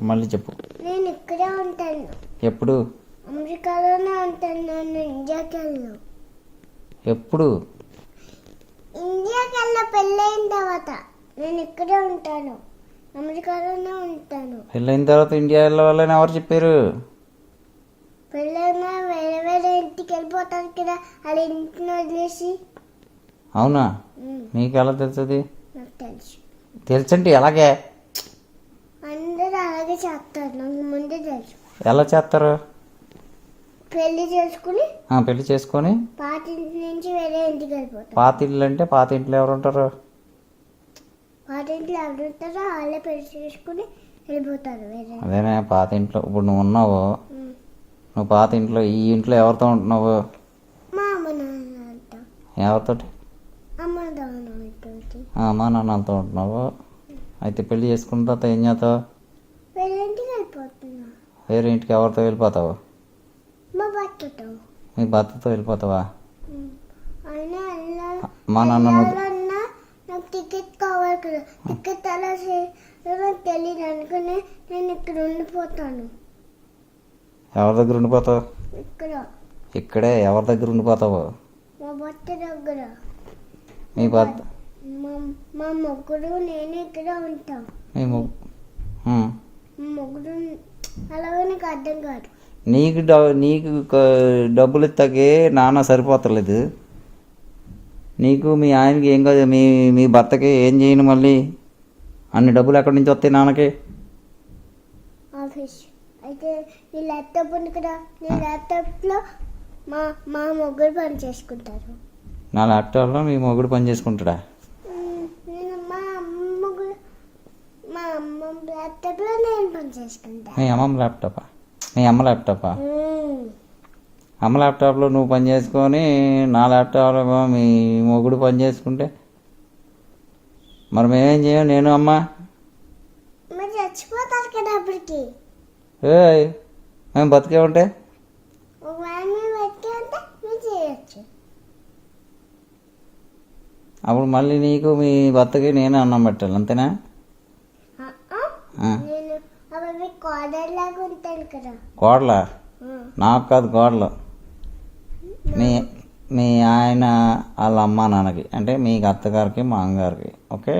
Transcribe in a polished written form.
మళ్ళీ చెప్పు. నేను ఇక్కడే ఉంటాను. ఎప్పుడు? అమెరికాలోనే ఉంటాను. నేను ఇండియాకి వెళ్ళను. ఎప్పుడు? ఇండియాకి వెళ్ళ పెళ్ళైన తర్వాత నేను ఇక్కడే ఉంటాను. అమెరికాలోనే ఉంటాను. పెళ్ళైన తర్వాత ఇండియా వెళ్ళవాలని ఎవరు చెప్పారు? పెళ్ళైనా వేరే వేరే ఇంటికి వెళ్ళిపోతాను కదా, అలా ఇంటిని వదిలేసి. అవునా? మీకు ఎలా తెలుస్తుంది? నాకు తెలుసు. తెలుసంటే ఎలాగే? అందరూ అలాగే చేస్తారు, నాకు ముందే తెలుసు. ఎలా చేస్తారు? పెళ్లి చేసుకుని పెళ్లి చేసుకొని పాత ఇంటి నుంచి వేరే ఇంటికి వెళ్ళిపోతారు. పాత ఇల్లు అంటే పాత ఇంట్లో ఎవరు ఉంటారు? పాత ఇంట్లో ఎవరు ఉంటారో వాళ్ళే పెళ్లి చేసుకుని వెళ్ళిపోతారు వేరే. అదేనే పాత ఇంట్లో. ఇప్పుడు నువ్వు ఉన్నావు, నువ్వు పాత ఇంట్లో, ఈ ఇంట్లో ఎవరితో ఉంటున్నావు? మా అమ్మ నాన్నతో. ఎవరితోటి? అమ్మ నాన్నతో. అమ్మా నాన్నలతో ఉంటున్నావు. అయితే పెళ్లి చేసుకున్న తర్వాత ఏం చేస్తావు? వేరే ఇంటికి వెళ్ళిపోతున్నా. వేరే ఇంటికి ఎవరితో వెళ్ళిపోతావు? మా భర్తతో. మీ భర్తతో వెళ్ళిపోతావా? అయినా మా నాన్న నాకు టికెట్ కావాలి కదా, టికెట్ అలా నాకు తెలియదు అనుకుని నేను ఇక్కడ ఉండిపోతాను. ఎవరి దగ్గర ఉండిపోతావు? ఇక్కడ. ఇక్కడే ఎవరి దగ్గర ఉండిపోతావు? మా భర్త దగ్గర. మీ భర్త? మా ముగ్గురు నేను ఇక్కడ ఉంటాం. మీ ముగ్గురు అలాగే నాకు అర్థం కాదు. నీకు డబ్బులు ఇస్తాకే నాన్న సరిపోతలేదు. నీకు మీ ఆయనకి ఏం కాదు, మీ భర్తకి ఏం చేయను మళ్ళీ? అన్ని డబ్బులు ఎక్కడి నుంచి వస్తాయి నాన్నకి? ఆఫీస్ అయితే నీ ల్యాప్టాప్ ఉంది కదా, నీ ల్యాప్టాప్లో మా మా ముగ్గురు పని చేసుకుంటారు. నా ల్యాప్టాప్లో మీ మొగుడు పని చేసుకుంటాడా? నేను మా అమ్మ ల్యాప్టాప్లో నేను పని చేసుకుంటా. మీ అమ్మమ్మ ల్యాప్టాపా? మీ అమ్మ ల్యాప్టాపా? అమ్మ ల్యాప్టాప్లో నువ్వు పని చేసుకొని నా ల్యాప్టాప్లో మీ మొగుడు పని చేసుకుంటే మరి మేమేం చేయం? నేను అమ్మ మరి చచ్చిపోతారు కదా అప్పటికి. మేము బతికే ఉంటే ఒకవేళ మేము బతికే ఉంటే మీరు చేయొచ్చు. అప్పుడు మళ్ళీ నీకు మీ భర్తకి నేను అన్నం పెట్టాలి, అంతేనా? నేను అప్పుడు మీ కోడర్ లాగా ఉంటాను కదా. కోడలా? నాకు కాదు కోడలు, మీ ఆయన వాళ్ళ అమ్మ నాన్నకి, అంటే మీ అత్తగారికి మా అమ్మగారికి. ఓకే.